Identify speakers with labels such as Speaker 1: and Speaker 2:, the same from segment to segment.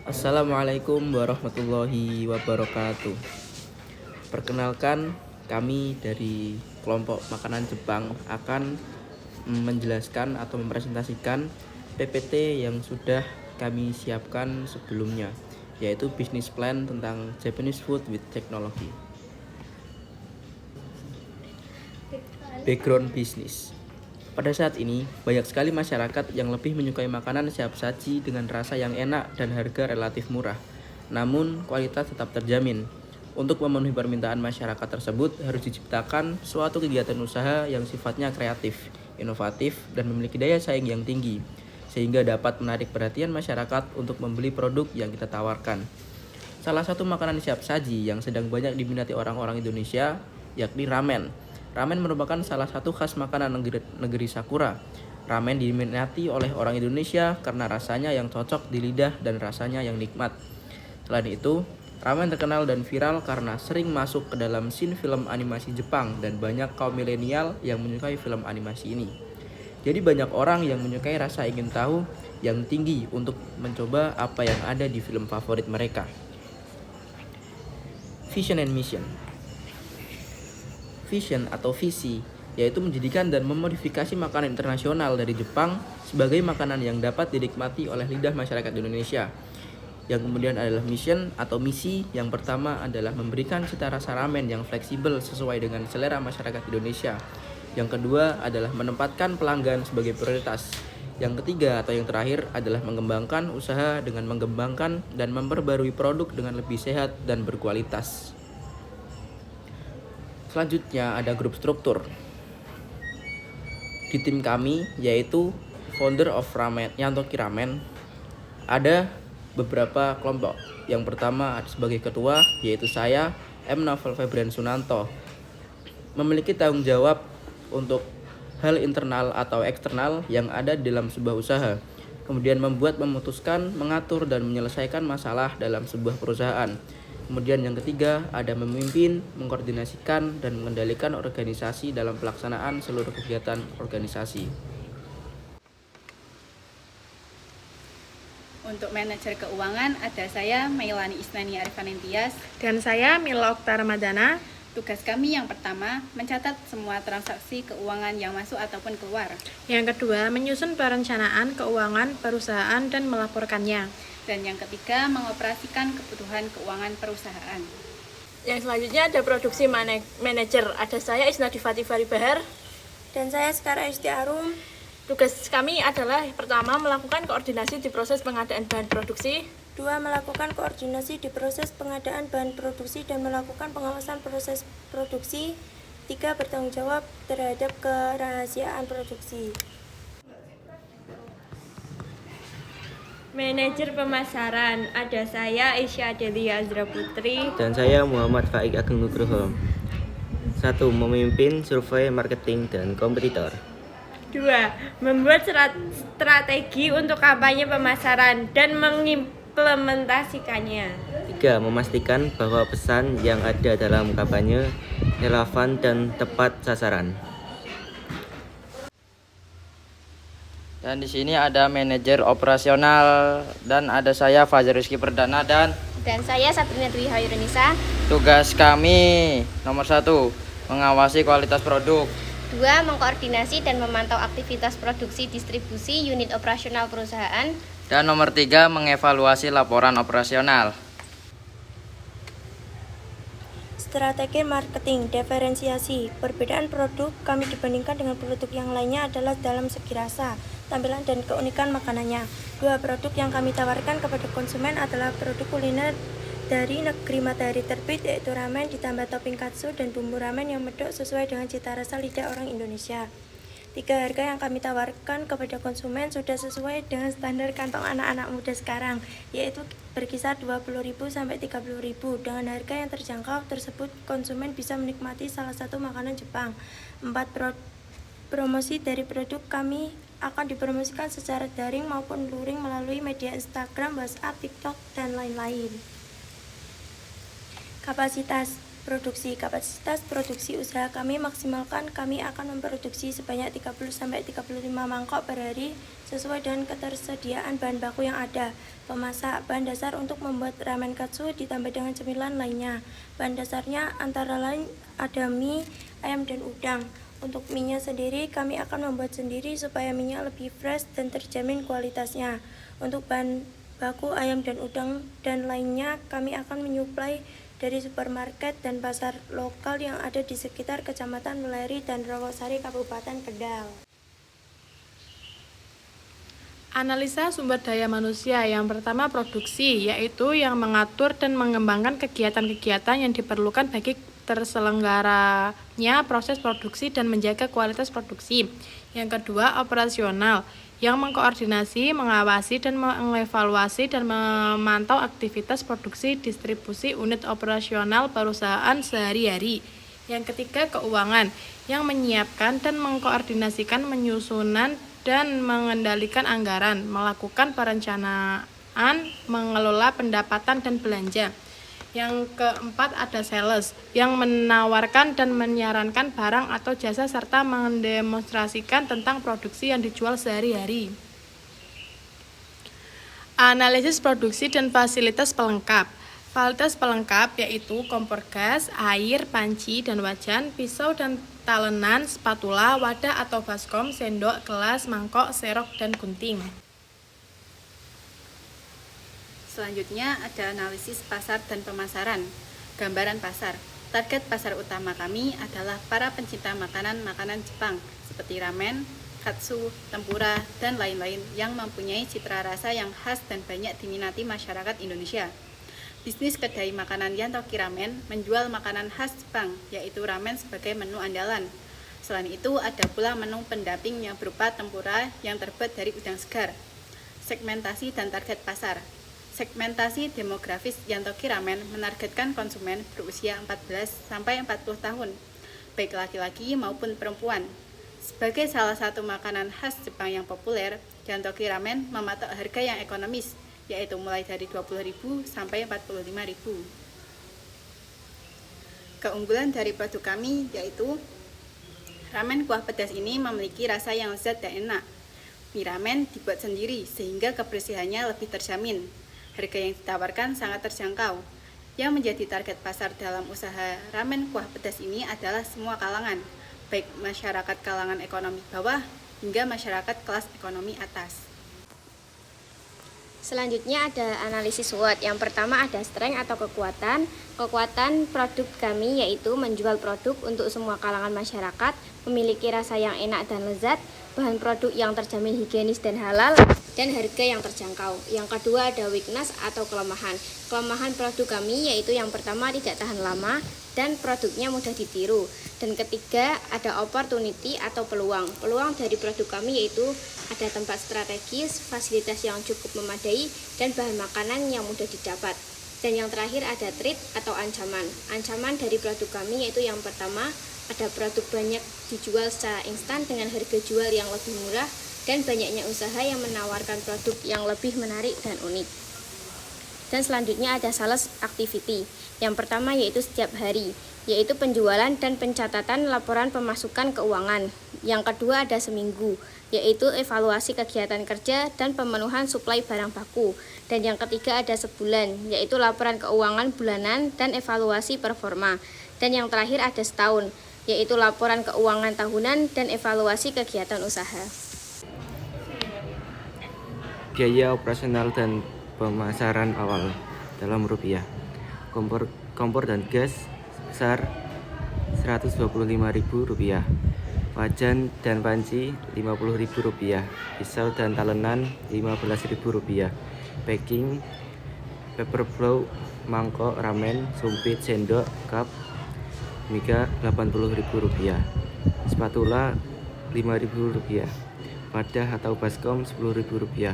Speaker 1: Assalamualaikum warahmatullahi wabarakatuh. Perkenalkan, kami dari kelompok makanan Jepang akan menjelaskan atau mempresentasikan PPT yang sudah kami siapkan sebelumnya, yaitu Business Plan tentang Japanese Food with Technology. Background Business. Pada saat ini, banyak sekali masyarakat yang lebih menyukai makanan siap saji dengan rasa yang enak dan harga relatif murah. Namun, kualitas tetap terjamin. Untuk memenuhi permintaan masyarakat tersebut, harus diciptakan suatu kegiatan usaha yang sifatnya kreatif, inovatif, dan memiliki daya saing yang tinggi, sehingga dapat menarik perhatian masyarakat untuk membeli produk yang kita tawarkan. Salah satu makanan siap saji yang sedang banyak diminati orang-orang Indonesia, yakni ramen. Ramen merupakan salah satu khas makanan negeri Sakura. Ramen diminati oleh orang Indonesia karena rasanya yang cocok di lidah dan rasanya yang nikmat. Selain itu, ramen terkenal dan viral karena sering masuk ke dalam scene film animasi Jepang dan banyak kaum milenial yang menyukai film animasi ini. Jadi banyak orang yang menyukai rasa ingin tahu yang tinggi untuk mencoba apa yang ada di film favorit mereka. Vision and Mission. Vision atau visi, yaitu menjadikan dan memodifikasi makanan internasional dari Jepang sebagai makanan yang dapat dinikmati oleh lidah masyarakat Indonesia. Yang kemudian adalah mission atau misi. Yang pertama adalah memberikan cita rasa ramen yang fleksibel sesuai dengan selera masyarakat Indonesia. Yang kedua adalah menempatkan pelanggan sebagai prioritas. Yang ketiga atau yang terakhir adalah mengembangkan usaha dengan mengembangkan dan memperbarui produk dengan lebih sehat dan berkualitas. Selanjutnya ada grup struktur. Di tim kami, yaitu founder of Ramen, Yantoki Ramen, ada beberapa kelompok. Yang pertama sebagai ketua, yaitu saya, M. Novel Febrian Sunanto, memiliki tanggung jawab untuk hal internal atau eksternal yang ada dalam sebuah usaha. Kemudian memutuskan, mengatur, dan menyelesaikan masalah dalam sebuah perusahaan. Kemudian yang ketiga ada memimpin, mengkoordinasikan, dan mengendalikan organisasi dalam pelaksanaan seluruh kegiatan organisasi.
Speaker 2: Untuk manajer keuangan ada saya Mailani Isnani Arifanentias
Speaker 3: dan saya Mila Okta Ramadana.
Speaker 2: Tugas kami yang pertama mencatat semua transaksi keuangan yang masuk ataupun keluar.
Speaker 3: Yang kedua menyusun perencanaan keuangan perusahaan dan melaporkannya.
Speaker 2: Dan yang ketiga mengoperasikan kebutuhan keuangan perusahaan.
Speaker 4: Yang selanjutnya ada produksi manajer. Ada saya Isnadi Fatifari Bahar
Speaker 5: dan saya Skara Isti Arum.
Speaker 4: Tugas kami adalah pertama melakukan koordinasi di proses pengadaan bahan produksi.
Speaker 5: 2. Melakukan koordinasi di proses pengadaan bahan produksi dan melakukan pengawasan proses produksi. 3. Bertanggung jawab terhadap kerahasiaan produksi.
Speaker 6: Manajer pemasaran, ada saya Isya Delia Azra Putri
Speaker 7: dan saya Muhammad Faik Ageng Nugroho. 1. Memimpin survei marketing dan kompetitor.
Speaker 6: 2. Membuat strategi untuk kampanye pemasaran dan mengimplementasikannya.
Speaker 7: 3. Memastikan bahwa pesan yang ada dalam kampanye relevan dan tepat sasaran.
Speaker 8: Dan di sini ada manajer operasional dan ada saya Fajar Rizky Perdana dan
Speaker 9: saya Sabrina Dwi Hairunisa.
Speaker 8: Tugas kami nomor 1 mengawasi kualitas produk.
Speaker 9: 2. Mengkoordinasi dan memantau aktivitas produksi distribusi unit operasional perusahaan.
Speaker 8: Dan nomor 3 mengevaluasi laporan operasional.
Speaker 5: Strategi marketing, diferensiasi. Perbedaan produk kami dibandingkan dengan produk yang lainnya adalah dalam segi rasa, tampilan, dan keunikan makanannya. 2. Produk yang kami tawarkan kepada konsumen adalah produk kuliner dari negeri matahari terbit, yaitu ramen ditambah topping katsu dan bumbu ramen yang medok sesuai dengan cita rasa lidah orang Indonesia. 3. Harga yang kami tawarkan kepada konsumen sudah sesuai dengan standar kantong anak-anak muda sekarang, yaitu berkisar 20.000 sampai 30.000. Dengan harga yang terjangkau tersebut, konsumen bisa menikmati salah satu makanan Jepang. 4. Promosi dari produk kami akan dipromosikan secara daring maupun luring melalui media Instagram, WhatsApp, TikTok, dan lain-lain. Kapasitas. produksi. Kapasitas produksi usaha kami maksimalkan, kami akan memproduksi sebanyak 30-35 mangkok per hari sesuai dengan ketersediaan bahan baku yang ada. Pemasak, bahan dasar untuk membuat ramen katsu ditambah dengan cemilan lainnya. Bahan dasarnya antara lain ada mie, ayam, dan udang. Untuk mie-nya sendiri kami akan membuat sendiri supaya mie-nya lebih fresh dan terjamin kualitasnya. Untuk bahan baku ayam dan udang dan lainnya kami akan menyuplai dari supermarket dan pasar lokal yang ada di sekitar Kecamatan Meleri dan Rawasari, Kabupaten Kendal.
Speaker 3: Analisa sumber daya manusia. Yang pertama, produksi, yaitu yang mengatur dan mengembangkan kegiatan-kegiatan yang diperlukan bagi terselenggaranya proses produksi dan menjaga kualitas produksi. Yang kedua, operasional, yang mengkoordinasi, mengawasi, dan mengevaluasi dan memantau aktivitas produksi distribusi unit operasional perusahaan sehari-hari. Yang ketiga, keuangan, yang menyiapkan dan mengkoordinasikan penyusunan dan mengendalikan anggaran, melakukan perencanaan, mengelola pendapatan dan belanja. Yang keempat ada sales, yang menawarkan dan menyarankan barang atau jasa serta mendemonstrasikan tentang produksi yang dijual sehari-hari. Analisis produksi dan fasilitas pelengkap. Fasilitas pelengkap yaitu kompor gas, air, panci dan wajan, pisau dan talenan, spatula, wadah atau baskom, sendok, gelas, mangkok, serok, dan gunting.
Speaker 2: Selanjutnya ada analisis pasar dan pemasaran. Gambaran pasar. Target pasar utama kami adalah para pencinta makanan-makanan Jepang seperti ramen, katsu, tempura, dan lain-lain yang mempunyai citra rasa yang khas dan banyak diminati masyarakat Indonesia. Bisnis kedai makanan Yantoki Ramen menjual makanan khas Jepang, yaitu ramen sebagai menu andalan. Selain itu, ada pula menu pendamping yang berupa tempura yang terbuat dari udang segar. Segmentasi dan target pasar. Segmentasi demografis Yantoki Ramen menargetkan konsumen berusia 14-40 tahun, baik laki-laki maupun perempuan. Sebagai salah satu makanan khas Jepang yang populer, Yantoki Ramen mematok harga yang ekonomis, yaitu mulai dari 20.000 sampai 45.000. Keunggulan dari produk kami yaitu ramen kuah pedas ini memiliki rasa yang lezat dan enak. Mie ramen dibuat sendiri sehingga kebersihannya lebih terjamin. Harga yang ditawarkan sangat terjangkau. Yang menjadi target pasar dalam usaha ramen kuah pedas ini adalah semua kalangan, baik masyarakat kalangan ekonomi bawah hingga masyarakat kelas ekonomi atas.
Speaker 9: Selanjutnya ada analisis SWOT. Yang pertama ada strength atau kekuatan. Kekuatan produk kami yaitu menjual produk untuk semua kalangan masyarakat, memiliki rasa yang enak dan lezat, bahan produk yang terjamin higienis dan halal, dan harga yang terjangkau. Yang kedua ada weakness atau kelemahan. Kelemahan produk kami yaitu yang pertama tidak tahan lama dan produknya mudah ditiru. Dan ketiga ada opportunity atau peluang. Peluang dari produk kami yaitu ada tempat strategis, fasilitas yang cukup memadai, dan bahan makanan yang mudah didapat. Dan yang terakhir ada threat atau ancaman. Ancaman dari produk kami yaitu yang pertama ada produk banyak dijual secara instan dengan harga jual yang lebih murah dan banyaknya usaha yang menawarkan produk yang lebih menarik dan unik. Dan selanjutnya ada sales activity. Yang pertama yaitu setiap hari, yaitu penjualan dan pencatatan laporan pemasukan keuangan. Yang kedua ada seminggu, yaitu evaluasi kegiatan kerja dan pemenuhan suplai barang baku. Dan yang ketiga ada sebulan, yaitu laporan keuangan bulanan dan evaluasi performa. Dan yang terakhir ada setahun, yaitu laporan keuangan tahunan dan evaluasi kegiatan usaha.
Speaker 7: Biaya operasional dan pemasaran awal dalam rupiah. Kompor dan gas sebesar Rp125.000, wajan dan panci Rp50.000, pisau dan talenan Rp15.000, packing, paper flow, mangkok, ramen, sumpit, sendok, cup, mika Rp80.000, spatula Rp5.000, wadah atau baskom Rp10.000,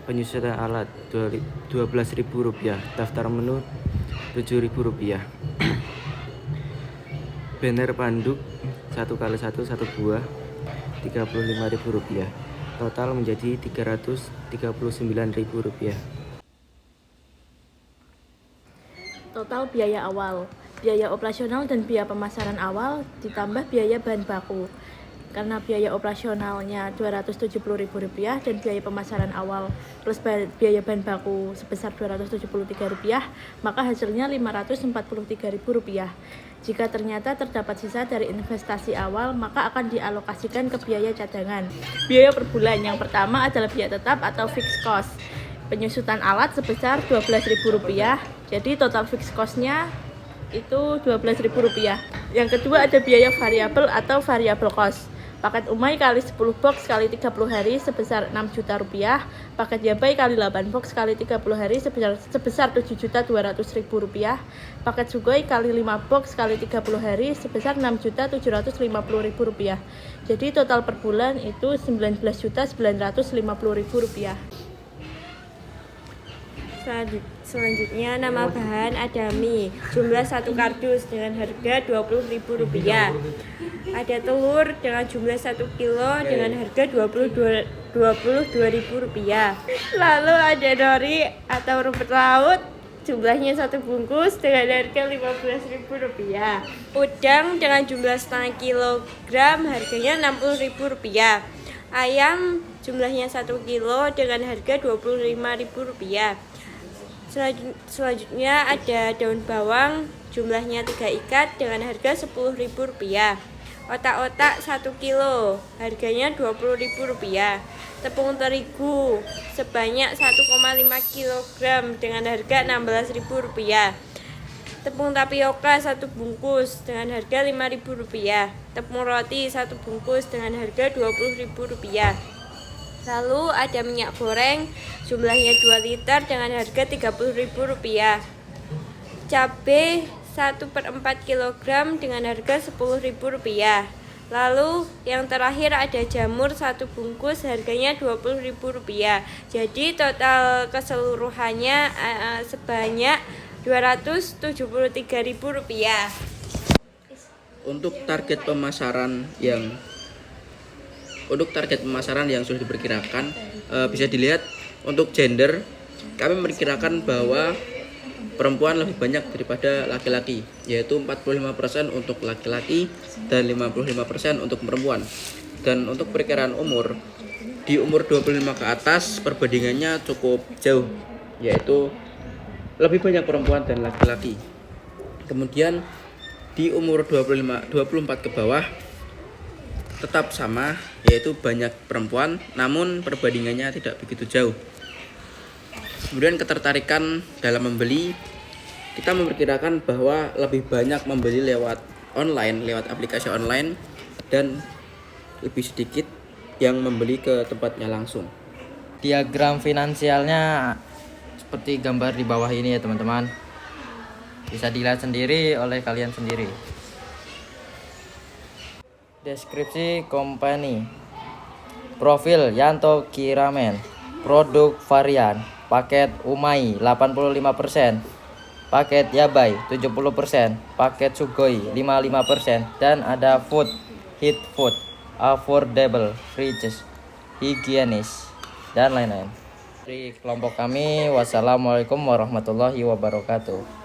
Speaker 7: penyusunan alat Rp12.000, daftar menu Rp7.000, banner panduk 1x1 1 buah Rp35.000, total menjadi Rp339.000.
Speaker 3: Total biaya awal, biaya operasional dan biaya pemasaran awal ditambah biaya bahan baku. Karena biaya operasionalnya Rp270.000 dan biaya pemasaran awal plus biaya bahan baku sebesar Rp273, maka hasilnya Rp543.000. Jika ternyata terdapat sisa dari investasi awal, maka akan dialokasikan ke biaya cadangan. Biaya per bulan yang pertama adalah biaya tetap atau fixed cost. Penyusutan alat sebesar Rp12.000, jadi total fixed cost-nya itu Rp12.000. Yang kedua ada biaya variabel atau variable cost. Paket umai kali 10 box kali 30 hari sebesar Rp6 juta. Paket yabai kali 8 box kali 30 hari sebesar Rp7.200.000. Paket sugoi kali 5 box kali 30 hari sebesar Rp6.750.000. Jadi total per bulan itu Rp19.950.000.
Speaker 6: Selanjutnya nama bahan ada mie, jumlah 1 kardus dengan harga Rp20.000. Ada telur dengan jumlah 1 kilo dengan harga Rp22.000. Lalu ada nori atau rumput laut, jumlahnya 1 bungkus dengan harga Rp15.000. Udang dengan jumlah setengah kilogram harganya Rp60.000. Ayam jumlahnya 1 kilo dengan harga Rp25.000. Selanjutnya ada daun bawang, jumlahnya 3 ikat dengan harga Rp10.000. Otak-otak 1 kilo, harganya Rp20.000. Tepung terigu sebanyak 1,5 kg dengan harga Rp16.000. Tepung tapioka 1 bungkus dengan harga Rp5.000. Tepung roti 1 bungkus dengan harga Rp20.000. Lalu ada minyak goreng, jumlahnya 2 liter dengan harga Rp30.000. Cabai 1/4 kg dengan harga Rp10.000. Lalu yang terakhir ada jamur 1 bungkus harganya Rp20.000. Jadi total keseluruhannya sebanyak Rp273.000.
Speaker 1: Untuk target pemasaran yang sudah diperkirakan bisa dilihat untuk gender, kami memperkirakan bahwa perempuan lebih banyak daripada laki-laki, yaitu 45% untuk laki-laki dan 55% untuk perempuan. Dan untuk perkiraan umur, di umur 25 ke atas perbandingannya cukup jauh, yaitu lebih banyak perempuan dan laki-laki. Kemudian di umur 24 ke bawah tetap sama, yaitu banyak perempuan, namun perbandingannya tidak begitu jauh. Kemudian ketertarikan dalam membeli, kita memperkirakan bahwa lebih banyak membeli lewat aplikasi online, dan lebih sedikit yang membeli ke tempatnya langsung.
Speaker 8: Diagram finansialnya seperti gambar di bawah ini ya teman-teman. Bisa dilihat sendiri oleh kalian sendiri. Deskripsi company. Profil Yanto Kiramen. Produk varian. Paket umai 85%. Paket yabai 70%. Paket sugoi 55%. Dan ada food, hit food, affordable, fridges, higienis, dan lain-lain. Dari kelompok kami, wassalamualaikum warahmatullahi wabarakatuh.